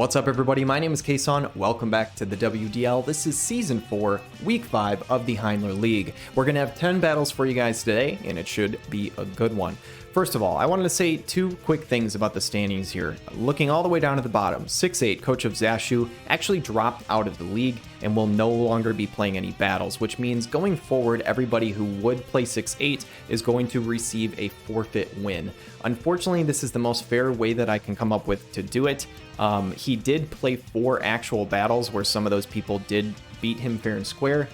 What's up everybody, my name is Kason, welcome back to the WDL. This is Season 4, Week 5 of the Heindler League. We're going to have 10 battles for you guys today, and it should be a good one. First of all, I wanted to say two quick things about the standings here. Looking all the way down to the bottom, 6-8, coach of Zashu, actually dropped out of the league and will no longer be playing any battles, which means going forward, everybody who would play 6-8 is going to receive a forfeit win. Unfortunately, this is the most fair way that I can come up with to do it. He did play 4 actual battles where some of those people did beat him fair and square.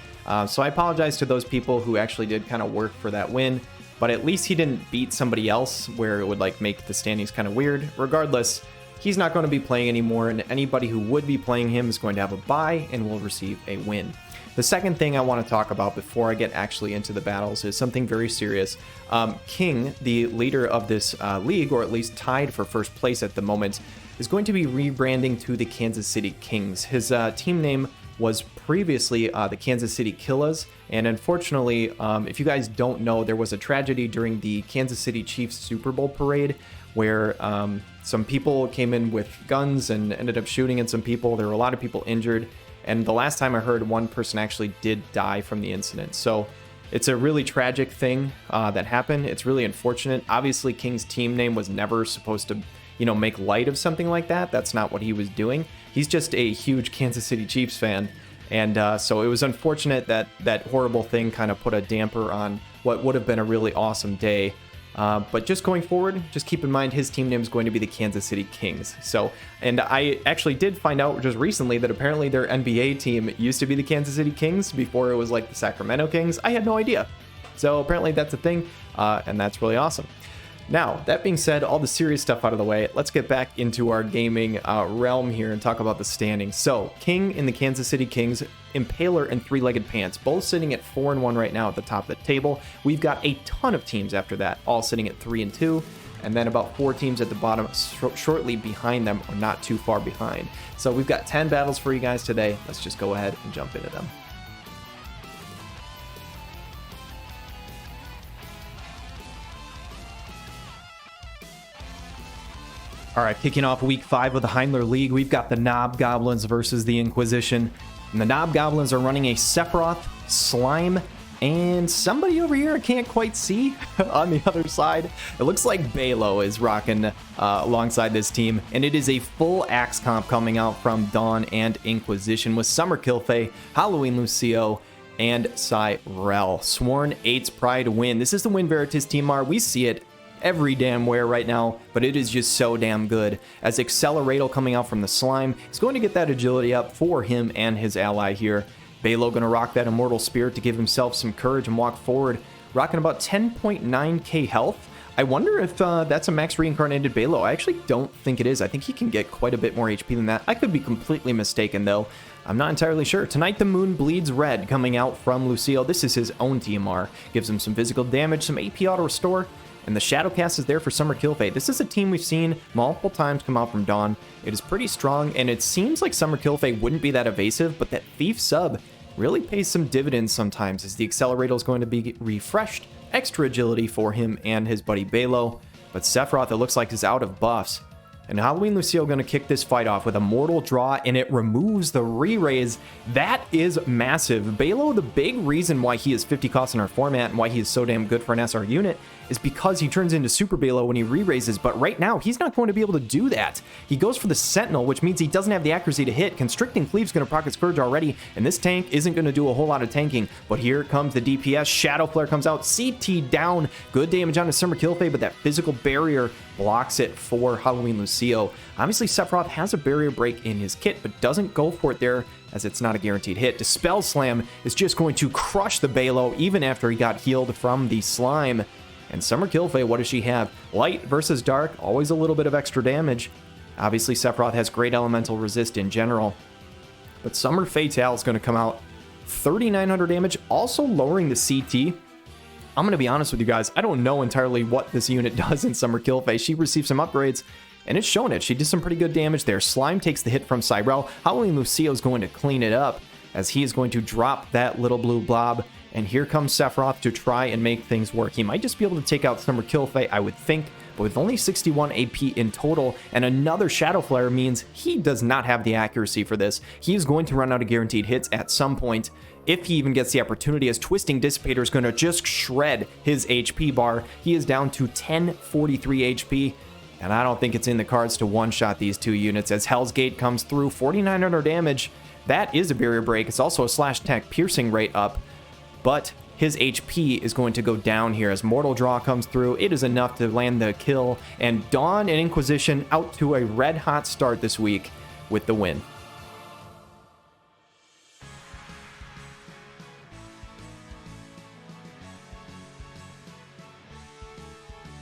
So I apologize to those people who actually did kind of work for that win. But at least he didn't beat somebody else where it would like make the standings kind of weird. Regardless, he's not going to be playing anymore, and anybody who would be playing him is going to have a bye and will receive a win. The second thing I want to talk about before I get actually into the battles is something very serious. King, the leader of this league, or at least tied for first place at the moment, is going to be rebranding to the Kansas City Kings. His team name was previously the Kansas City Killas, and unfortunately, if you guys don't know, there was a tragedy during the Kansas City Chiefs Super Bowl parade where some people came in with guns and ended up shooting at some people. There were a lot of people injured, and the last time I heard, one person actually did die from the incident. So it's a really tragic thing that happened. It's really unfortunate. Obviously, King's team name was never supposed to, make light of something like that. That's not what he was doing. He's just a huge Kansas City Chiefs fan. And so it was unfortunate that that horrible thing kind of put a damper on what would have been a really awesome day. But just going forward, just keep in mind his team name is going to be the Kansas City Kings. So, and I actually did find out just recently that apparently their NBA team used to be the Kansas City Kings before it was like the Sacramento Kings. I had no idea. So apparently that's a thing, and that's really awesome. Now, that being said, all the serious stuff out of the way, let's get back into our gaming realm here and talk about the standings. So, King in the Kansas City Kings, Impaler and Three-Legged Pants, both sitting at 4-1 right now at the top of the table. We've got a ton of teams after that, all sitting at 3-2, and then about 4 teams at the bottom shortly behind them, or not too far behind. So we've got 10 battles for you guys today. Let's just go ahead and jump into them. All right, kicking off week 5 of the Heindler League, we've got the Knobgoblins versus the Inquisition. And the Knobgoblins are running a Sephiroth, Slime, and somebody over here I can't quite see on the other side. It looks like Balo is rocking alongside this team. And it is a full axe comp coming out from Daewn and Inquisition with Summer Kilfei, Halloween Lucio, and Cyrell. Sworn 8's Pride win. This is the Win Veritas team R. We see it every damn where right now, but it is just so damn good. As Acceleratal coming out from the Slime, he's going to get that agility up for him and his ally here. Balo gonna rock that Immortal Spirit to give himself some courage and walk forward, rocking about 10.9k health. I wonder if that's a max reincarnated Balo. I actually don't think it is. I think he can get quite a bit more HP than that. I could be completely mistaken though. I'm not entirely sure. Tonight the Moon Bleeds Red coming out from Lucio. This is his own TMR. Gives him some physical damage, some AP auto restore, and the Shadowcast is there for Summer Kilfei. This is a team we've seen multiple times come out from Daewn. It is pretty strong, and it seems like Summer Kilfei wouldn't be that evasive, but that Thief sub really pays some dividends sometimes, as the Accelerator is going to be refreshed. Extra agility for him and his buddy Balo. But Sephiroth, it looks like, is out of buffs. And Halloween Lucio going to kick this fight off with a Mortal Draw, and it removes the re-raise. That is massive. Balo, the big reason why he is 50 costs in our format and why he is so damn good for an SR unit is because he turns into Super Balo when he re-raises, but right now he's not going to be able to do that. He goes for the Sentinel, which means he doesn't have the accuracy to hit. Constricting Cleave's going to proc his Scourge already, and this tank isn't going to do a whole lot of tanking, but here comes the DPS. Shadow Flare comes out, CT down. Good damage on his Summer Kilfei, but that physical barrier blocks it for Halloween Lucio. Obviously, Sephiroth has a barrier break in his kit, but doesn't go for it there, as it's not a guaranteed hit. Dispel Slam is just going to crush the Balo, even after he got healed from the Slime. And Summer Kilfei, what does she have? Light versus dark, always a little bit of extra damage. Obviously, Sephiroth has great elemental resist in general. But Summer Fatale is going to come out 3,900 damage, also lowering the CT. I'm going to be honest with you guys, I don't know entirely what this unit does in Summer Kilfei. She received some upgrades, and it's showing it. She did some pretty good damage there. Slime takes the hit from Cyrell. Halloween Lucio is going to clean it up, as he is going to drop that little blue blob. And here comes Sephiroth to try and make things work. He might just be able to take out Summer Kilfei, I would think, but with only 61 AP in total, and another Shadow Flare means he does not have the accuracy for this. He is going to run out of guaranteed hits at some point, if he even gets the opportunity, as Twisting Dissipator is going to just shred his HP bar. He is down to 1043 HP, and I don't think it's in the cards to one-shot these two units, as Hell's Gate comes through, 4900 damage. That is a barrier break. It's also a slash attack piercing rate up, but his HP is going to go down here as Mortal Draw comes through. It is enough to land the kill, and Daewn and Inquisition out to a red-hot start this week with the win.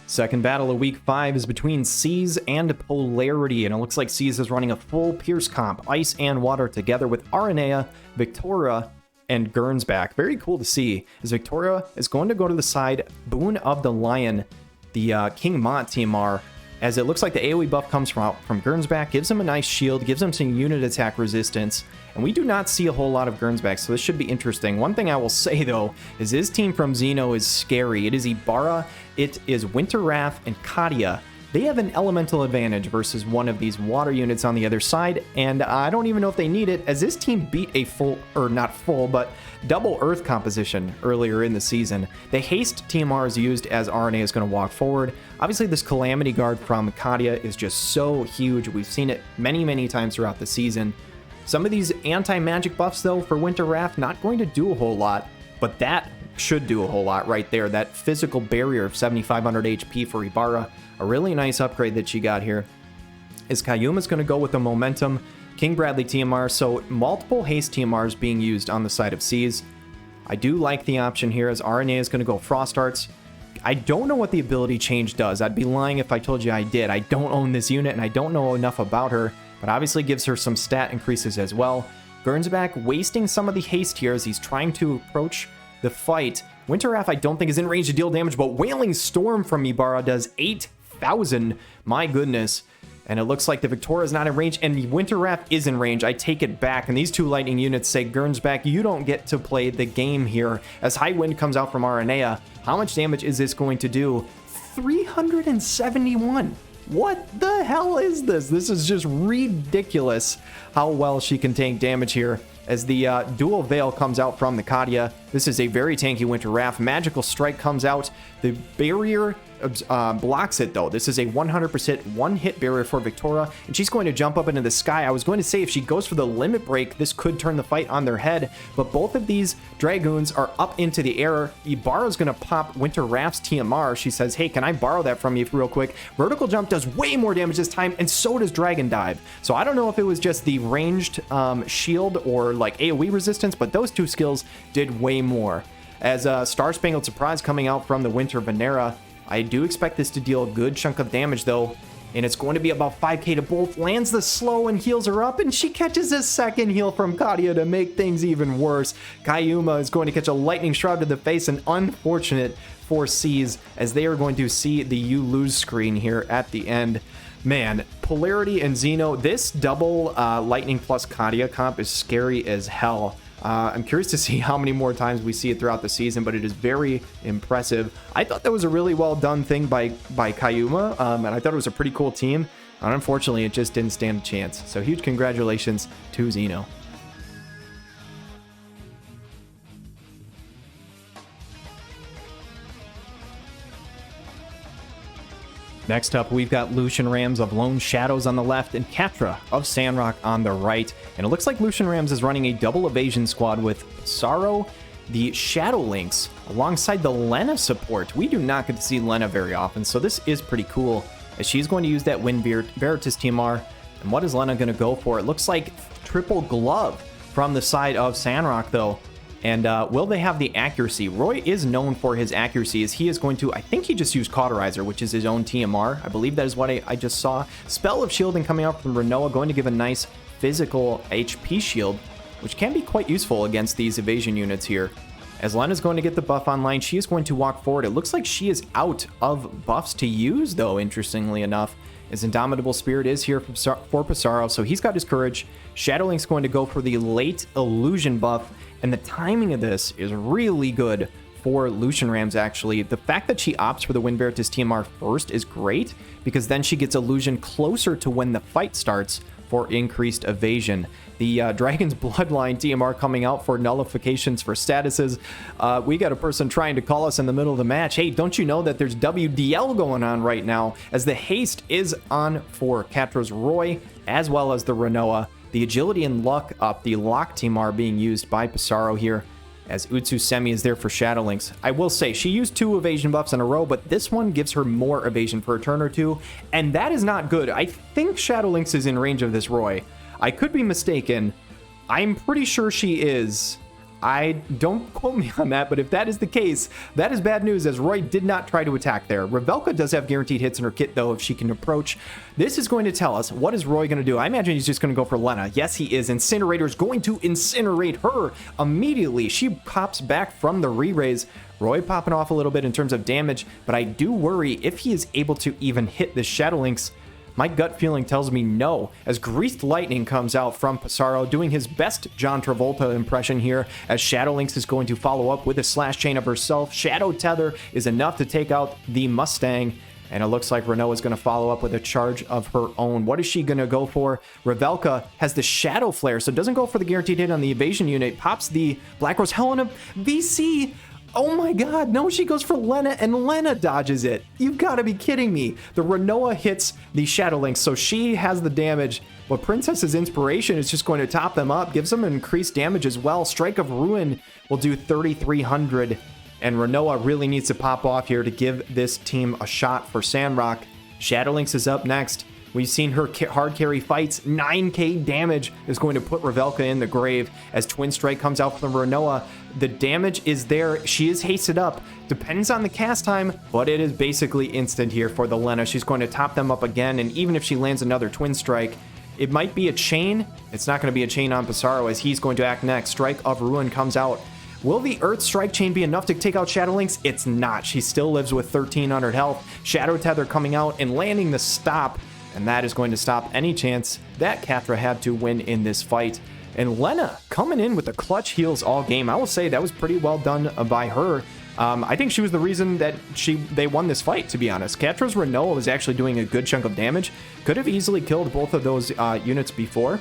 Second battle of week 5 is between S.E.E.S and Polarity, and it looks like S.E.E.S is running a full Pierce comp, Ice and Water, together with Aranea, Victoria, and Gernsback. Very cool to see, as Victoria is going to go to the side, Boon of the Lion, the King Mont TMR, as it looks like the AoE buff comes from Gernsback, gives him a nice shield, gives him some unit attack resistance, and we do not see a whole lot of Gernsback, so this should be interesting. One thing I will say, though, is his team from Xeno is scary. It is Ibarra, it is Winter Wrath, and Catrah. They have an elemental advantage versus one of these water units on the other side, and I don't even know if they need it, as this team beat a full, or not full, but double Earth composition earlier in the season. The haste TMR is used as RNA is going to walk forward. Obviously, this Calamity Guard from Catrah is just so huge. We've seen it many, many times throughout the season. Some of these anti-magic buffs, though, for Winter Wrath, not going to do a whole lot, but that should do a whole lot right there. That physical barrier of 7,500 HP for Ibarra, a really nice upgrade that she got here. Is Kyouma going to go with the momentum, King Bradley TMR, so multiple haste TMRs being used on the side of S.E.E.S. I do like the option here, as RNA is going to go Frost Arts. I don't know what the ability change does. I'd be lying if I told you I did. I don't own this unit, and I don't know enough about her, but obviously gives her some stat increases as well. Gernsback wasting some of the haste here as he's trying to approach the fight. Winter Wrath I don't think is in range to deal damage, but Wailing Storm from Ibarra does 8,000. My goodness. And it looks like the Victoria is not in range, and the Winter Wrath is in range. I take it back, and these two lightning units say, Gernsback, you don't get to play the game here. As High Wind comes out from Aranea, how much damage is this going to do? 371. What the hell is this? This is just ridiculous how well she can tank damage here. As the Dual Veil comes out from the Catrah, this is a very tanky Winter Wrath. Magical Strike comes out. The barrier blocks it, though. This is a 100% one-hit barrier for Victoria, and she's going to jump up into the sky. I was going to say, if she goes for the Limit Break, this could turn the fight on their head, but both of these Dragoons are up into the air. Ibarra's going to pop Winter Wrath's TMR. She says, hey, can I borrow that from you real quick? Vertical Jump does way more damage this time, and so does Dragon Dive. So I don't know if it was just the ranged shield or like AoE resistance, but those two skills did way more. As Star Spangled Surprise coming out from the Winter Venera, I do expect this to deal a good chunk of damage, though, and it's going to be about 5k to both. Lands the slow and heals her up, and she catches a second heal from Catrah to make things even worse. Kyouma is going to catch a Lightning Shroud to the face, and unfortunate for S.E.E.S, as they are going to see the you lose screen here at the end. Man, Polarity and Xeno, this double Lightning plus Catrah comp is scary as hell. I'm curious to see how many more times we see it throughout the season, but it is very impressive. I thought that was a really well done thing by Kyouma, and I thought it was a pretty cool team. And unfortunately, it just didn't stand a chance. So huge congratulations to Xeno. Next up, we've got LucianRamz of Lone Shadows on the left and Catrah of Sandrock on the right. And it looks like LucianRamz is running a double evasion squad with Sorrow, the Shadow Lynx, alongside the Lena support. We do not get to see Lena very often, so this is pretty cool, as she's going to use that Wind Veritas TMR. And what is Lena going to go for? It looks like triple glove from the side of Sandrock, though. And will they have the accuracy? Roy is known for his accuracy, as he is going to, I think he just used Cauterizer, which is his own TMR. I believe that is what I just saw. Spell of Shielding coming out from Renoa, going to give a nice physical HP shield, which can be quite useful against these evasion units here. As Lena's going to get the buff online, she is going to walk forward. It looks like she is out of buffs to use, though, interestingly enough, as Indomitable Spirit is here for Pissarro, so he's got his Courage. Shadowlink's going to go for the late Illusion buff, and the timing of this is really good for LucianRamz, actually. The fact that she opts for the Wind Veritas TMR first is great, because then she gets illusion closer to when the fight starts for increased evasion. The Dragon's Bloodline TMR coming out for nullifications for statuses. We got a person trying to call us in the middle of the match. Hey, don't you know that there's WDL going on right now, as the haste is on for Catrah's Roy, as well as the Renoa. The agility and luck up, the lock TMR being used by Pissarro here, as Utsusemi is there for Shadowlinks. I will say, she used 2 evasion buffs in a row, but this one gives her more evasion for a turn or 2, and that is not good. I think Shadowlinks is in range of this Roy. I could be mistaken. I'm pretty sure she is. Don't quote me on that, but if that is the case, that is bad news, as Roy did not try to attack there. Revelka does have guaranteed hits in her kit, though, if she can approach. This is going to tell us, what is Roy going to do? I imagine he's just going to go for Lena. Yes, he is. Incinerator is going to incinerate her immediately. She pops back from the re-raise. Roy popping off a little bit in terms of damage, but I do worry if he is able to even hit the Shadowlinks. My gut feeling tells me no, as Greased Lightning comes out from Pissarro, doing his best John Travolta impression here, as Shadowlinks is going to follow up with a slash chain of herself. Shadow Tether is enough to take out the Mustang, and it looks like Renault is going to follow up with a charge of her own. What is she going to go for? Revelka has the Shadow Flare, so doesn't go for the guaranteed hit on the evasion unit, pops the Black Rose Helena VC. Oh my god, no, she goes for Lena, and Lena dodges it. You've got to be kidding me. The Renoa hits the Shadowlinks, so she has the damage, but Princess's Inspiration is just going to top them up, gives them increased damage as well. Strike of Ruin will do 3,300, and Renoa really needs to pop off here to give this team a shot for Sandrock. Shadowlinks is up next. We've seen her hard carry fights. 9k damage is going to put Revelka in the grave as Twin Strike comes out from Renoa. The damage is there. She is hasted up. Depends on the cast time, but it is basically instant here for the Lena. She's going to top them up again, and even if she lands another Twin Strike, it might be a chain. It's not going to be a chain on Pissarro, as he's going to act next. Strike of Ruin comes out. Will the Earth Strike Chain be enough to take out Shadowlinks? It's not. She still lives with 1,300 health. Shadow Tether coming out and landing the stop, and that is going to stop any chance that Catrah had to win in this fight. And Lena coming in with the clutch heals all game. I will say that was pretty well done by her. I think she was the reason that they won this fight, to be honest. Catrah's Renoa was actually doing a good chunk of damage. Could have easily killed both of those units before.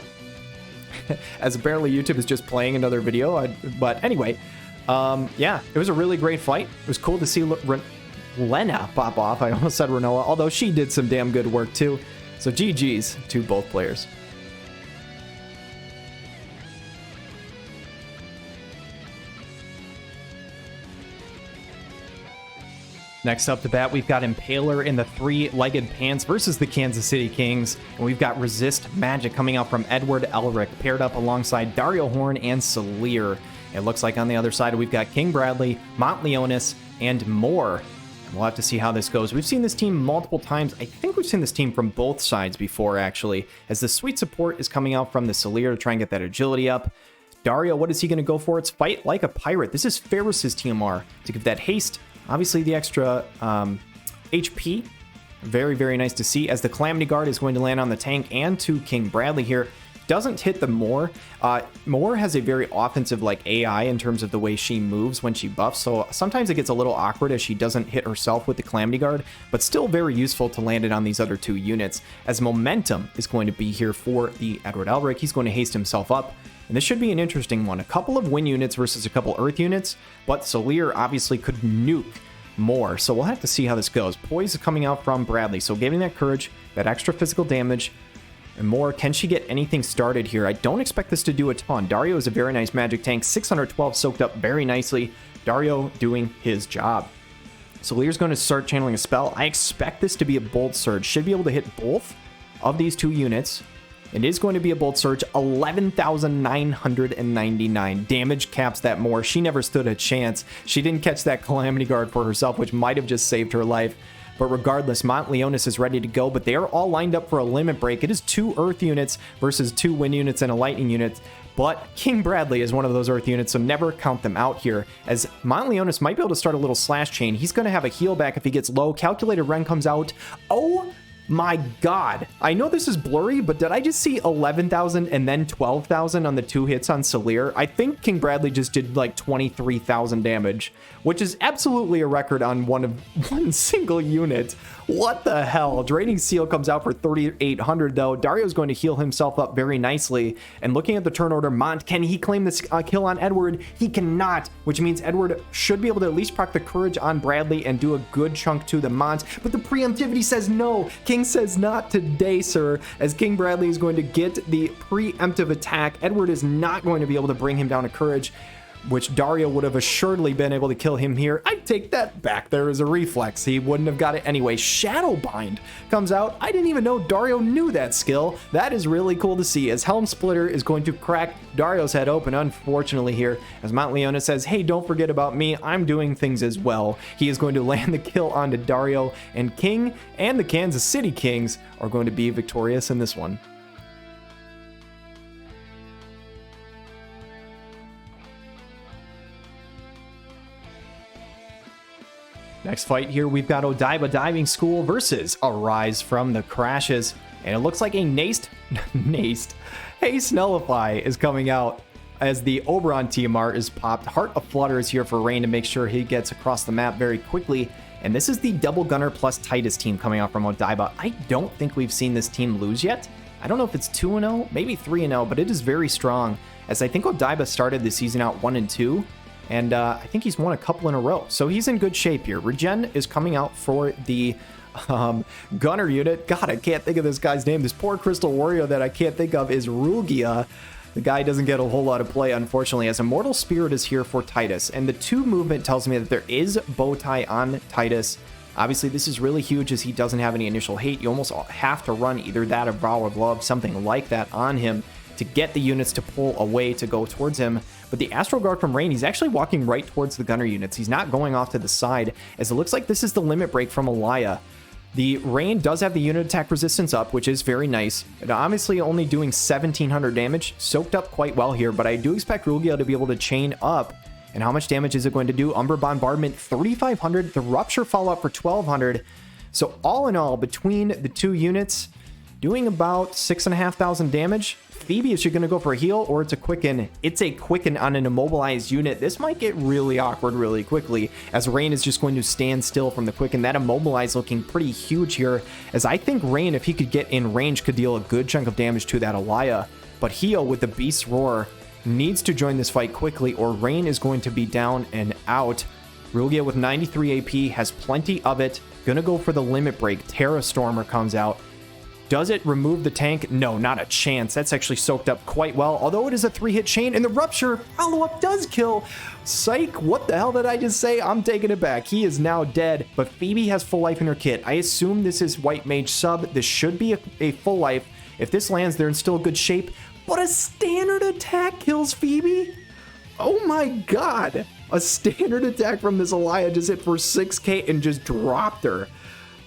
As apparently YouTube is just playing another video. But anyway, yeah, it was a really great fight. It was cool to see Lena pop off. I almost said Renoa, although she did some damn good work too. So GG's to both players. Next up to bat, we've got Impaler in the three-legged pants versus the Kansas City Kings. And we've got Resist Magic coming out from Edward Elric, paired up alongside Dario Horn and Salir. It looks like on the other side, we've got King Bradley, Montleonis, and more. We'll have to see how this goes. We've seen this team multiple times. I think we've seen this team from both sides before, actually, as the sweet support is coming out from the Salir to try and get that agility up. Dario, what is he going to go for? It's Fight Like a Pirate. This is Ferris's TMR to give that haste. Obviously, the extra HP. Very, very nice to see, as the Calamity Guard is going to land on the tank and to King Bradley here. Doesn't hit the Moore. Moore has a very offensive AI in terms of the way she moves when she buffs, so sometimes it gets a little awkward as she doesn't hit herself with the Calamity Guard, but still very useful to land it on these other two units, as momentum is going to be here for the Edward Elric. He's going to haste himself up, and this should be an interesting one. A couple of Wind units versus a couple Earth units, but Salir obviously could nuke more, so we'll have to see how this goes. Poise is coming out from Bradley, so giving that courage, that extra physical damage, and more. Can she get anything started here? I don't expect this to do a ton. Dario is a very nice magic tank. 612 soaked up very nicely. Dario doing his job. Salir's going to start channeling a spell. I expect this to be a Bolt Surge. Should be able to hit both of these two units. It is going to be a Bolt Surge. 11,999 damage caps that more. She never stood a chance. She didn't catch that Calamity Guard for herself, which might have just saved her life. But regardless, Montleonis is ready to go, but they are all lined up for a limit break. It is 2 Earth units versus 2 Wind units and a Lightning unit, but King Bradley is one of those Earth units, so never count them out here, as Montleonis might be able to start a little slash chain. He's going to have a heal back if he gets low. Calculated Ren comes out. Oh My God. I know this is blurry, but did I just see 11,000 and then 12,000 on the 2 hits on Saleer? I think King Bradley just did like 23,000 damage, which is absolutely a record on one single unit. What the hell? Draining Seal comes out for 3,800 though. Dario's going to heal himself up very nicely. And looking at the turn order, Mont, can he claim this kill on Edward? He cannot, which means Edward should be able to at least proc the Courage on Bradley and do a good chunk to the Mont. But the preemptivity says no. King says not today, sir, as King Bradley is going to get the preemptive attack. Edward is not going to be able to bring him down to Courage, which Dario would have assuredly been able to kill him here. I take that back. There is a reflex. He wouldn't have got it anyway. Shadowbind comes out. I didn't even know Dario knew that skill. That is really cool to see, as Helm Splitter is going to crack Dario's head open, unfortunately here, as Mount Leona says, hey, don't forget about me. I'm doing things as well. He is going to land the kill onto Dario, and King and the Kansas City Kings are going to be victorious in this one. Next fight here, we've got Odaiba Diving School versus Arise from the Crashes. And it looks like a Haste Nullify is coming out as the Oberon TMR is popped. Heart of Flutter is here for Rain to make sure he gets across the map very quickly. And this is the Double Gunner plus Titus team coming out from Odaiba. I don't think we've seen this team lose yet. I don't know if it's 2-0, maybe 3-0, but it is very strong, as I think Odaiba started the season out 1-2. And I think he's won a couple in a row. So he's in good shape here. Regen is coming out for the Gunner unit. God, I can't think of this guy's name. This poor Crystal Warrior that I can't think of is Rugia. The guy doesn't get a whole lot of play, unfortunately, as Immortal Spirit is here for Titus. And the 2 movement tells me that there is Bowtie on Titus. Obviously, this is really huge as he doesn't have any initial hate. You almost have to run either that or Vow of Love, something like that on him to get the units to pull away to go towards him. But the Astral Guard from Rain, he's actually walking right towards the Gunner units. He's not going off to the side, as it looks like this is the limit break from Alaya. The Rain does have the unit attack resistance up, which is very nice. It obviously only doing 1,700 damage, soaked up quite well here, but I do expect Rugia to be able to chain up. And how much damage is it going to do? Umbra Bombardment, 3,500. The Rupture follow-up for 1,200. So all in all, between the 2 units, doing about 6,500 damage. Phoebe, is she going to go for a heal or it's a quicken? It's a quicken on an immobilized unit. This might get really awkward really quickly, as Rain is just going to stand still from the quicken. That immobilized looking pretty huge here, as I think Rain, if he could get in range, could deal a good chunk of damage to that Alaya. But Heo with the Beast's Roar needs to join this fight quickly, or Rain is going to be down and out. Rugia with 93 AP has plenty of it. Gonna go for the limit break. Terra Stormer comes out. Does it remove the tank? No, not a chance. That's actually soaked up quite well, although it is a 3-hit chain, and the Rupture follow-up does kill. Psych, what the hell did I just say? I'm taking it back. He is now dead, but Phoebe has full life in her kit. I assume this is White Mage sub. This should be a full life. If this lands, they're in still good shape, but a standard attack kills Phoebe? Oh my god. A standard attack from this Alaya just hit for 6k and just dropped her.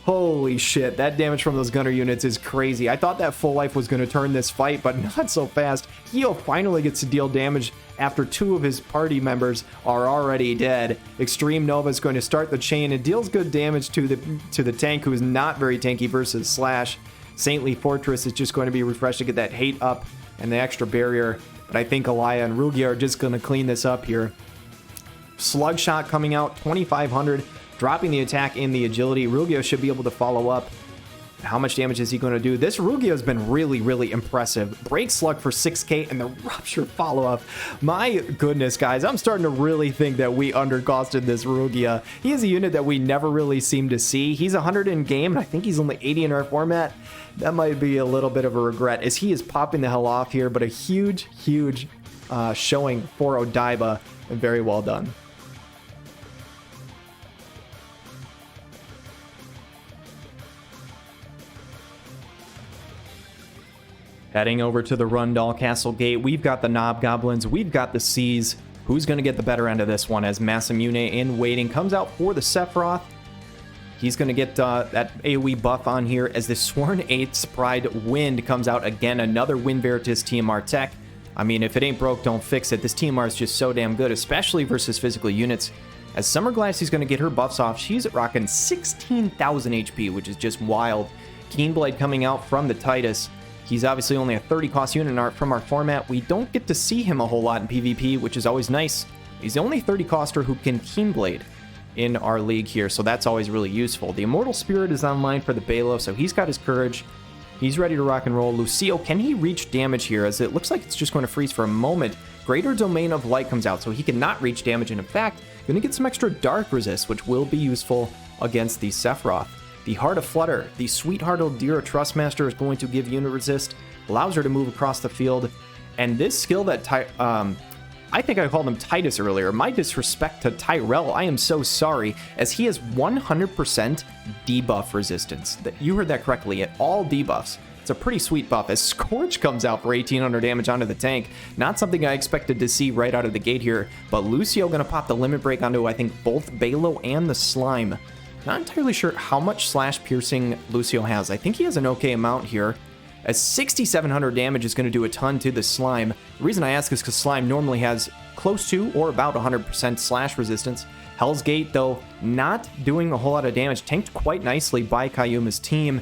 Holy shit, that damage from those Gunner units is crazy. I thought that full life was going to turn this fight, but not so fast. Heo finally gets to deal damage after 2 of his party members are already dead. Extreme Nova is going to start the chain and deals good damage to the tank, who is not very tanky versus Slash. Saintly Fortress is just going to be refreshed to get that hate up and the extra barrier, but I think Alaya and Rugia are just going to clean this up here. Slug Shot coming out, 2,500. Dropping the attack and the agility. Rugia should be able to follow up. How much damage is he going to do? This Rugia has been really, really impressive. Break Slug for 6k and the Rupture follow-up. My goodness, guys. I'm starting to really think that we undercosted this Rugia. He is a unit that we never really seem to see. He's 100 in game, and I think he's only 80 in our format. That might be a little bit of a regret, as he is popping the hell off here, but a huge, huge showing for Odaiba, and very well done. Heading over to the Rundal Castle Gate, we've got the Knobgoblins, we've got the S.E.E.S. Who's going to get the better end of this one, as Masamune in waiting comes out for the Sephiroth. He's going to get that AoE buff on here, as the Sworn 8's Pride Wind comes out again. Another Wind Veritas TMR tech. I mean, if it ain't broke, don't fix it. This TMR is just so damn good, especially versus physical units. As Summer Glass is going to get her buffs off, she's rocking 16,000 HP, which is just wild. Keenblade coming out from the Titus. He's obviously only a 30 cost unit art from our format. We don't get to see him a whole lot in PvP, which is always nice. He's the only 30 coster who can Keenblade in our league here, so that's always really useful. The Immortal Spirit is online for the Balo, so he's got his courage. He's ready to rock and roll. Lucio, can he reach damage here? As it looks like it's just going to freeze for a moment. Greater Domain of Light comes out, so he cannot reach damage, and in fact, going to get some extra dark resist, which will be useful against the Sephiroth. The Heart of Flutter, the Sweetheart Odira Trustmaster is going to give unit resist, allows her to move across the field, and this skill that I think I called him Titus earlier. My disrespect to Tyrell, I am so sorry, as he has 100% debuff resistance. You heard that correctly, at all debuffs. It's a pretty sweet buff, as Scorch comes out for 1800 damage onto the tank. Not something I expected to see right out of the gate here, but Lucio going to pop the limit break onto, I think, both Balo and the Slime. Not entirely sure how much slash piercing Lucio has. I think he has an okay amount here, as 6700 damage is going to do a ton to the Slime. The reason I ask is because Slime normally has close to or about 100% slash resistance. Hell's Gate, though, not doing a whole lot of damage, tanked quite nicely by Kyuma's team.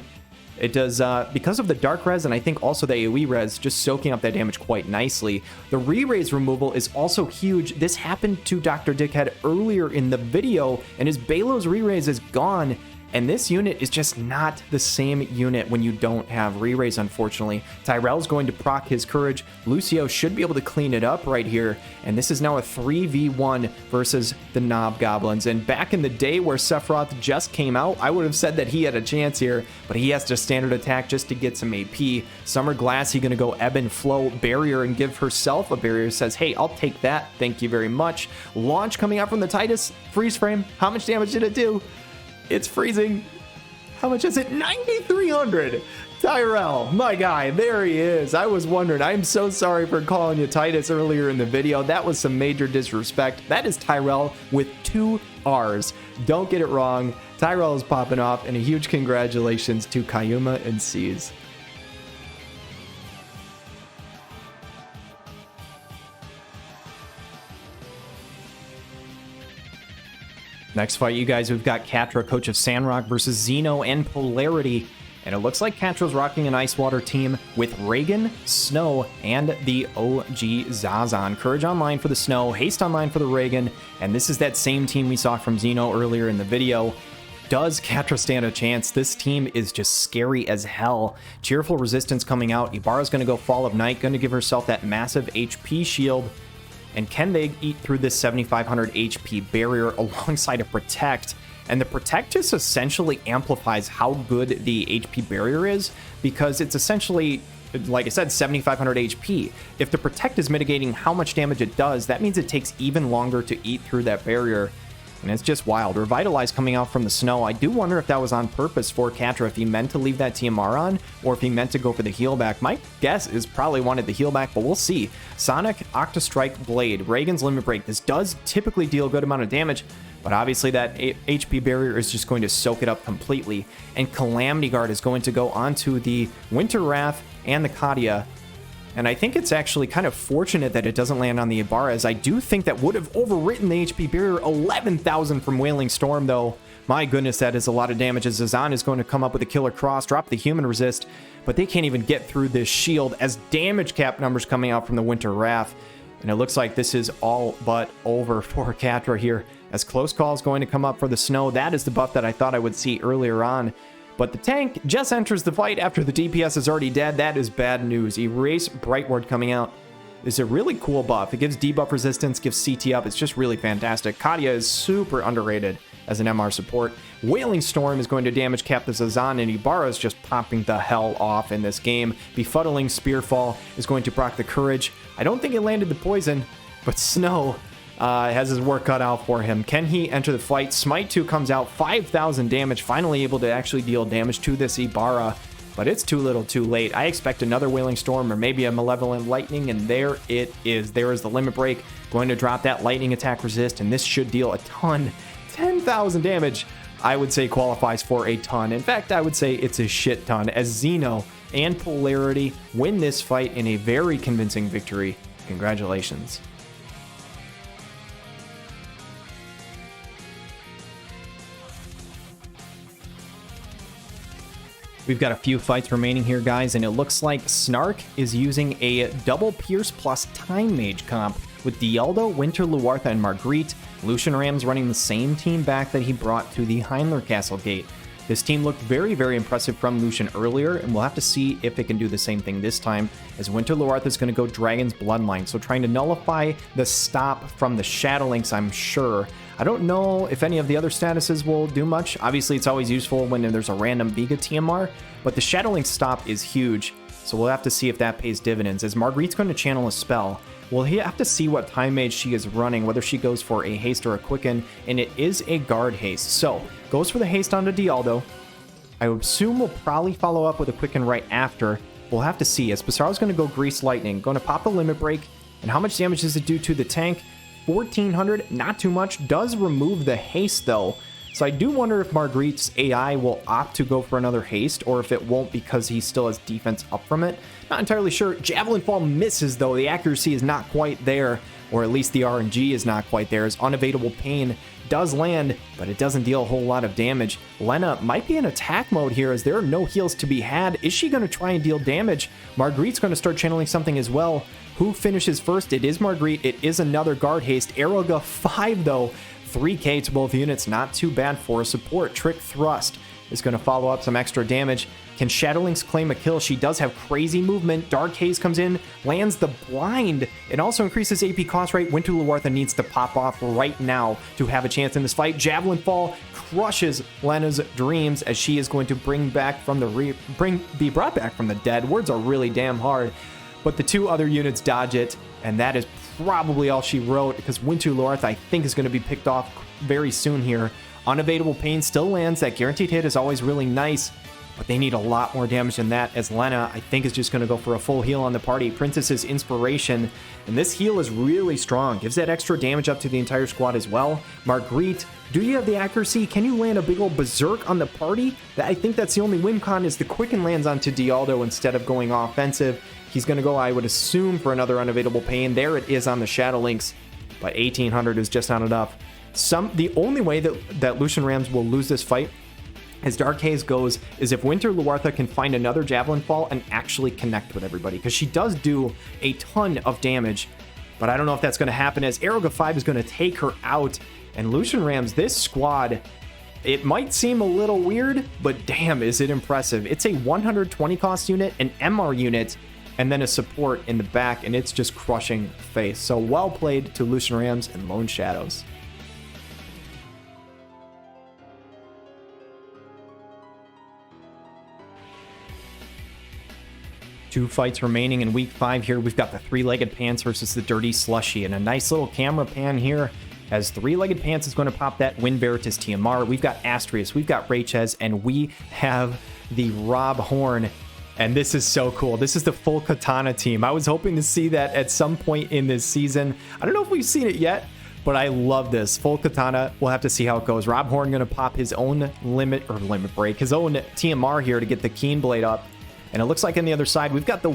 It does, because of the Dark Res and I think also the AoE Res, just soaking up that damage quite nicely. The Re-Raise removal is also huge. This happened to Dr. Dickhead earlier in the video, and his Balo's Re-Raise is gone. And this unit is just not the same unit when you don't have Re-Raise, unfortunately. Tyrell's going to proc his courage. Lucio should be able to clean it up right here. And this is now a 3v1 versus the Knobgoblins. And back in the day where Sephiroth just came out, I would have said that he had a chance here, but he has to standard attack just to get some AP. Summer Glassy going to go ebb and flow barrier and give herself a barrier. Says, hey, I'll take that. Thank you very much. Launch coming out from the Titus. Freeze frame. How much damage did it do? It's freezing. How much is it? 9,300. Tyrell, my guy, there he is. I was wondering. I'm so sorry for calling you Titus earlier in the video. That was some major disrespect. That is Tyrell with 2 R's. Don't get it wrong. Tyrell is popping off, and a huge congratulations to Kyouma and S.E.E.S. Next fight, you guys, we've got Catrah, coach of Sandrock, versus Xeno and Polarity. And it looks like Catrah's rocking an Ice Water team with Reagan, Snow, and the OG Zazan. Courage online for the Snow, Haste online for the Reagan, and this is that same team we saw from Xeno earlier in the video. Does Catrah stand a chance? This team is just scary as hell. Cheerful Resistance coming out. Ibarra's going to go Fall of Night, going to give herself that massive HP shield. And can they eat through this 7,500 HP barrier alongside a Protect? And the Protect just essentially amplifies how good the HP barrier is, because it's essentially, like I said, 7,500 HP. If the Protect is mitigating how much damage it does, that means it takes even longer to eat through that barrier. And it's just wild. Revitalize coming out from the Snow. I do wonder if that was on purpose for Catrah, if he meant to leave that TMR on, or if he meant to go for the heal back. My guess is probably wanted the heal back, but we'll see. Sonic, Octastrike, Blade, Reagan's Limit Break. This does typically deal a good amount of damage, but obviously that HP barrier is just going to soak it up completely. And Calamity Guard is going to go onto the Winter Wrath and the Katia. And I think it's actually kind of fortunate that it doesn't land on the Ibarra, as I do think that would have overwritten the HP barrier. 11,000 from Wailing Storm, though. My goodness, that is a lot of damage, as Zazan is going to come up with a Killer Cross, drop the Human Resist, but they can't even get through this shield, as damage cap numbers coming out from the Winter Wrath. And it looks like this is all but over for Catrah here, as Close Call is going to come up for the Snow. That is the buff that I thought I would see earlier on. But the tank just enters the fight after the DPS is already dead. That is bad news. Erase Brightward coming out is a really cool buff. It gives debuff resistance, gives CT up. It's just really fantastic. Katia is super underrated as an MR support. Wailing Storm is going to damage cap the Zazan, and Ibarra is just popping the hell off in this game. Befuddling Spearfall is going to proc the Courage. I don't think it landed the poison, but Snow has his work cut out for him. Can he enter the fight? Smite 2 comes out, 5,000 damage, finally able to actually deal damage to this Ibarra, but it's too little too late. I expect another Wailing Storm or maybe a Malevolent Lightning, and there it is. There is the Limit Break, going to drop that Lightning Attack Resist, and this should deal a ton. 10,000 damage, I would say, qualifies for a ton. In fact, I would say it's a shit ton, as Xeno and Polarity win this fight in a very convincing victory. Congratulations. We've got a few fights remaining here, guys, and it looks like Snark is using a double Pierce plus Time Mage comp with Dialdo, Winter, Luartha, and Marguerite. LucianRamz running the same team back that he brought to the Heindler Castle Gate. This team looked very, very impressive from Lucian earlier, and we'll have to see if it can do the same thing this time, as Winter Luartha is going to go Dragon's Bloodline, so trying to nullify the stop from the Shadowlinks, I'm sure. I don't know if any of the other statuses will do much. Obviously, it's always useful when there's a random Vega TMR, but the Shadowlink stop is huge, so we'll have to see if that pays dividends, as Marguerite's going to channel a spell. We'll have to see what Time Mage she is running, whether she goes for a haste or a quicken, and it is a guard haste. So, goes for the haste onto Dialdo. I assume we'll probably follow up with a quicken right after. We'll have to see, as Basara's going to go Grease Lightning, going to pop the Limit Break, and how much damage does it do to the tank? 1400, not too much, does remove the haste though. So I do wonder if Marguerite's AI will opt to go for another haste, or if it won't because he still has defense up from it. Not entirely sure. Javelin Fall misses though. The accuracy is not quite there, or at least the RNG is not quite there, as Unavailable Pain does land, but it doesn't deal a whole lot of damage. Lena might be in attack mode here, as there are no heals to be had. Is she going to try and deal damage? Marguerite's going to start channeling something as well. Who finishes first? It is Marguerite. It is another guard haste. Aeroga 5 though. 3k to both units, not too bad for a support. Trick Thrust is going to follow up some extra damage. Can Shadowlinks claim a kill? She does have crazy movement. Dark Haze comes in, lands the blind. It also increases AP cost rate. Winter Luartha needs to pop off right now to have a chance in this fight. Javelin Fall crushes Lena's dreams, as she is going to be brought back from the dead. Words are really damn hard. But the two other units dodge it, and that is probably all she wrote, because Winter Luartha, I think, is going to be picked off very soon here. Unavailable Pain still lands. That guaranteed hit is always really nice, but they need a lot more damage than that, as Lena, I think, is just going to go for a full heal on the party. Princess's Inspiration, and this heal is really strong. Gives that extra damage up to the entire squad as well. Marguerite, do you have the accuracy? Can you land a big old berserk on the party? I think that's the only win con, is the quicken lands onto Dialdo instead of going offensive. He's going to go, I would assume, for another Unavailable Pain. There it is on the Shadowlinks, but 1800 is just not enough. The only way that LucianRamz will lose this fight, as Dark Haze goes, is if Winter Luartha can find another Javelin Fall and actually connect with everybody, because she does do a ton of damage, but I don't know if that's going to happen, as Aeroga 5 is going to take her out, and LucianRamz, this squad, it might seem a little weird, but damn, is it impressive. It's a 120 cost unit, an MR unit, and then a support in the back, and it's just crushing face. So well played to LucianRamz and Lone Shadows. Two fights remaining in week 5 here. We've got the Three-Legged Pants versus the Dirty Slushie, and a nice little camera pan here, as Three-Legged Pants is going to pop that Wind Veritas TMR. We've got S.E.E.S, we've got Rachez, and we have the Rob Horn. And this is so cool. This is the full Katana team. I was hoping to see that at some point in this season. I don't know if we've seen it yet, but I love this. Full Katana. We'll have to see how it goes. Rob Horn going to pop his own limit break, his own TMR here to get the Keen Blade up. And it looks like on the other side, we've got the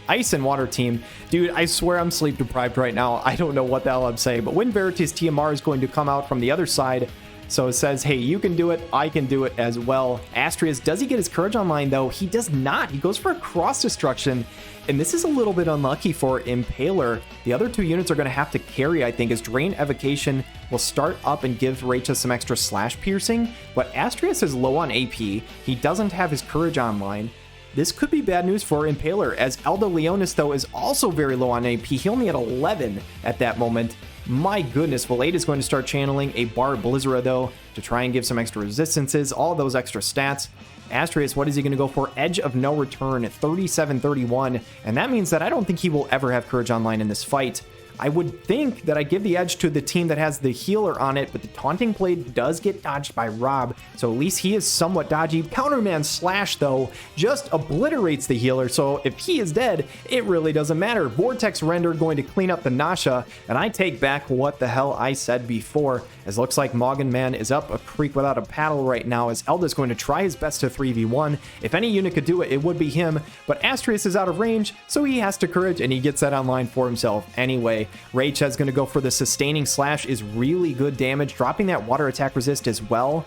Ice and Water team. Dude, I swear I'm sleep deprived right now. I don't know what the hell I'm saying, but Wind Veritas TMR is going to come out from the other side. So it says, hey, you can do it. I can do it as well. S.E.E.S, does he get his Courage online though? He does not. He goes for a Cross Destruction. And this is a little bit unlucky for Impaler. The other two units are going to have to carry, I think, as Drain Evocation will start up and give Rachel some extra slash piercing. But S.E.E.S is low on AP. He doesn't have his Courage online. This could be bad news for Impaler, as Elda Leonis, though, is also very low on AP. He only had 11 at that moment. My goodness, Valade is going to start channeling a Bar Blizzard, though, to try and give some extra resistances, all those extra stats. S.E.E.S, what is he going to go for? Edge of No Return at 37-31, and that means that I don't think he will ever have Courage online in this fight. I would think that I give the edge to the team that has the healer on it, but the Taunting Blade does get dodged by Rob, so at least he is somewhat dodgy. Counterman Slash, though, just obliterates the healer, so if he is dead, it really doesn't matter. Vortex Render going to clean up the Nasha, and I take back what the hell I said before, as looks like Maughanman is up a creek without a paddle right now, as Elda's going to try his best to 3v1. If any unit could do it, it would be him, but S.E.E.S is out of range, so he has to Courage, and he gets that online for himself anyway. Rachel is going to go for the Sustaining Slash, is really good damage, dropping that water attack resist as well.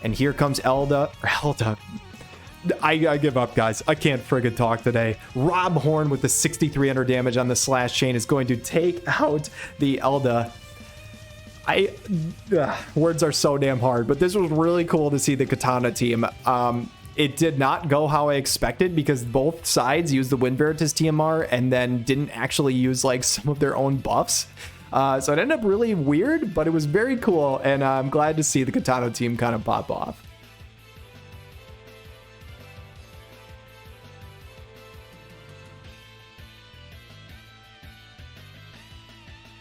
And here comes Elda. I give up, guys. I can't friggin' talk today. Rob Horn with the 6,300 damage on the slash chain is going to take out the Elda. Words are so damn hard, but this was really cool to see the Katana team. It did not go how I expected because both sides used the Wind Veritas TMR and then didn't actually use like some of their own buffs. So it ended up really weird, but it was very cool, and I'm glad to see the Katana team kind of pop off.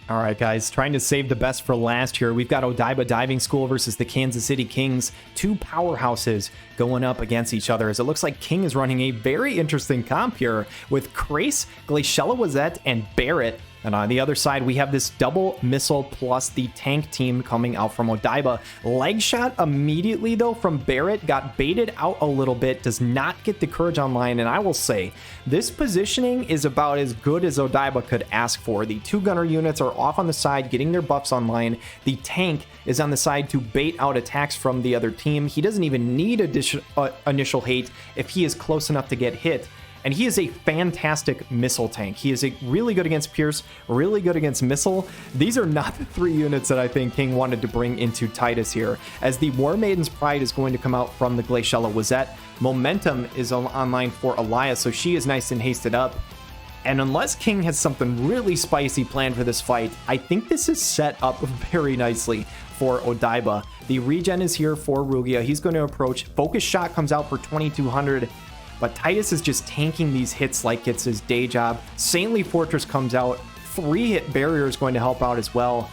All right, guys, trying to save the best for last here. We've got Odaiba Diving School versus the Kansas City Kings. Two powerhouses going up against each other, as it looks like King is running a very interesting comp here with Krace, Glaciella Wazette, and Barrett. And on the other side, we have this double missile plus the tank team coming out from Odaiba. Leg shot immediately, though, from Barrett. Got baited out a little bit. Does not get the courage online. And I will say, this positioning is about as good as Odaiba could ask for. The two gunner units are off on the side, getting their buffs online. The tank is on the side to bait out attacks from the other team. He doesn't even need initial hate if he is close enough to get hit. And he is a fantastic missile tank. He is really good against Pierce, really good against missile. These are not the three units that I think King wanted to bring into Titus here, as the War Maiden's Pride is going to come out from the Glaciella Wazette. Momentum is online for Alaya, so she is nice and hasted up. And unless King has something really spicy planned for this fight, I think this is set up very nicely for Odaiba. The regen is here for Rugia. He's going to approach. Focus shot comes out for 2,200. But Titus is just tanking these hits like it's his day job. Saintly Fortress comes out. 3-hit barrier is going to help out as well.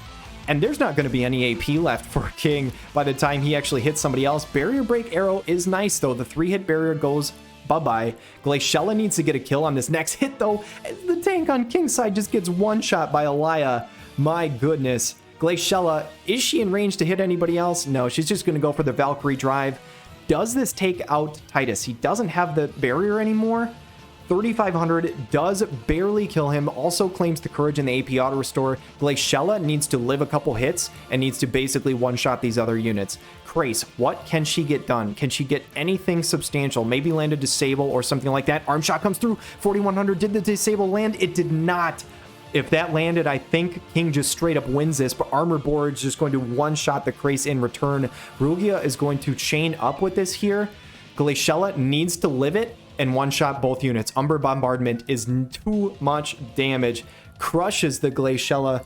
And there's not going to be any AP left for King by the time he actually hits somebody else. Barrier break arrow is nice, though. The 3-hit barrier goes bye-bye. Glaciella needs to get a kill on this next hit, though. The tank on King's side just gets one shot by Alaya. My goodness. Glaciella, is she in range to hit anybody else? No, she's just going to go for the Valkyrie drive. Does this take out Titus? He doesn't have the barrier anymore. 3,500 does barely kill him. Also claims the courage and the AP auto restore. Glaciella needs to live a couple hits and needs to basically one-shot these other units. Krace, what can she get done? Can she get anything substantial? Maybe land a disable or something like that. Arm shot comes through. 4,100. Did the disable land? It did not. If that landed, I think King just straight up wins this, but Armor Board's just going to one-shot the Krace in return. Rugia is going to chain up with this here. Glaciella needs to live it and one-shot both units. Umber Bombardment is too much damage. Crushes the Glaciella,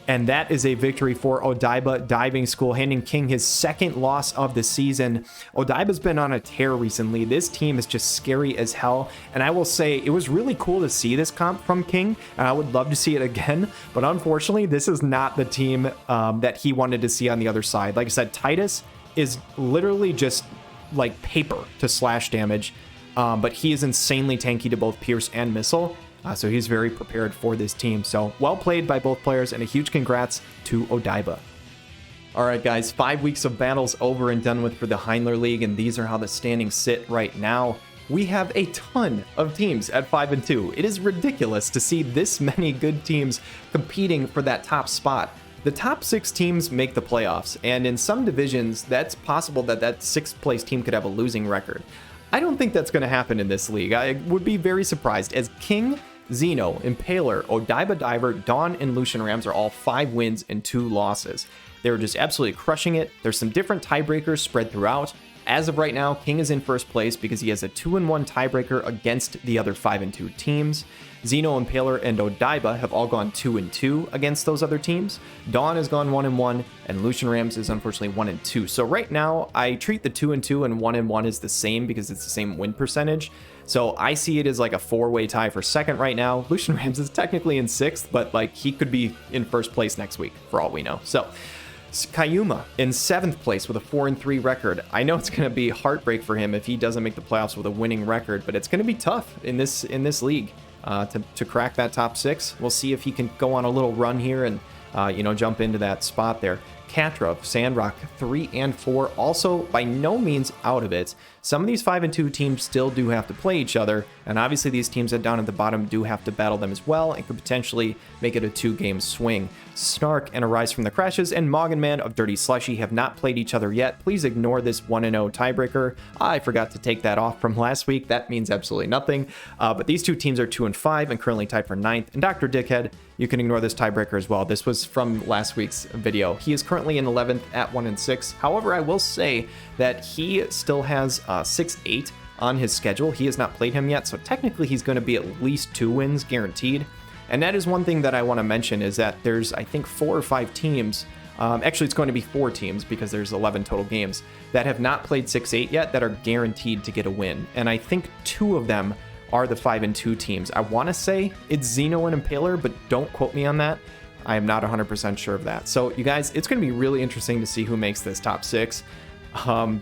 and that is a victory for Odaiba Diving School, handing King his second loss of the season. Odaiba's been on a tear recently. This team is just scary as hell, and I will say it was really cool to see this comp from King, and I would love to see it again, but unfortunately, this is not the team that he wanted to see on the other side. Like I said, Titus is literally just like paper to slash damage, but he is insanely tanky to both Pierce and Missile. So he's very prepared for this team. So well played by both players, and a huge congrats to Odaiba. All right, guys, 5 weeks of battles over and done with for the Heindler League, and these are how the standings sit right now. We have a ton of teams at 5-2. It is ridiculous to see this many good teams competing for that top spot. The top 6 teams make the playoffs, and in some divisions, that's possible that that 6th place team could have a losing record. I don't think that's going to happen in this league. I would be very surprised, as King, Xeno, Impaler, OdaibaDiver, Daewn, and LucianRamz are all 5 wins and 2 losses. They're just absolutely crushing it. There's some different tiebreakers spread throughout. As of right now, King is in first place because he has a 2-1 tiebreaker against the other 5-2 teams. Xeno, Impaler, and Odaiba have all gone 2-2 against those other teams. Daewn has gone 1-1, and LucianRamz is unfortunately 1-2. So right now, I treat the 2-2 and 1-1 as the same because it's the same win percentage. So I see it as like a 4-way tie for second right now. LucianRamz is technically in 6th, but like he could be in first place next week for all we know. So Kyouma in 7th place with a 4-3 record. I know it's going to be heartbreak for him if he doesn't make the playoffs with a winning record, but it's going to be tough in this league to crack that top 6. We'll see if he can go on a little run here and jump into that spot there. Catrah, Sandrock 3 and 4, also by no means out of it. Some of these 5 and 2 teams still do have to play each other, and obviously these teams that down at the bottom do have to battle them as well, and could potentially make it a 2-game swing. Snark and Arise from the Crashes and Maughanman of Dirty Slushie have not played each other yet. Please ignore this 1-0 tiebreaker. I forgot to take that off from last week. That means absolutely nothing. But these two teams are 2 and 5 and currently tied for 9th. And Dr. Dickhead, you can ignore this tiebreaker as well. This was from last week's video. He is currently in 11th at 1 and 6. However, I will say that he still has 6-8 on his schedule. He has not played him yet, so technically he's going to be at least 2 wins guaranteed. And that is one thing that I want to mention, is that there's, I think, 4 or 5 teams, actually it's going to be 4 teams because there's 11 total games, that have not played 6-8 yet that are guaranteed to get a win. And I think 2 of them are the 5 and 2 teams. I want to say it's Xeno and Impaler, but don't quote me on that. I am not 100% sure of that. So you guys, it's going to be really interesting to see who makes this top 6.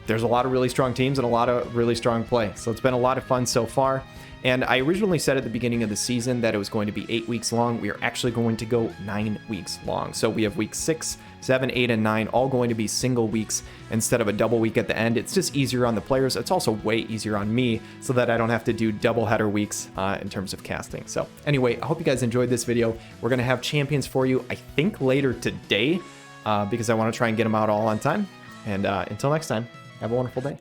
There's a lot of really strong teams and a lot of really strong play. So it's been a lot of fun so far. And I originally said at the beginning of the season that it was going to be 8 weeks long. We are actually going to go 9 weeks long. So we have week 6, 7, 8, and 9 all going to be single weeks instead of a double week at the end. It's just easier on the players. It's also way easier on me so that I don't have to do double header weeks in terms of casting. So anyway, I hope you guys enjoyed this video. We're going to have champions for you, I think, later today because I want to try and get them out all on time. And until next time, have a wonderful day.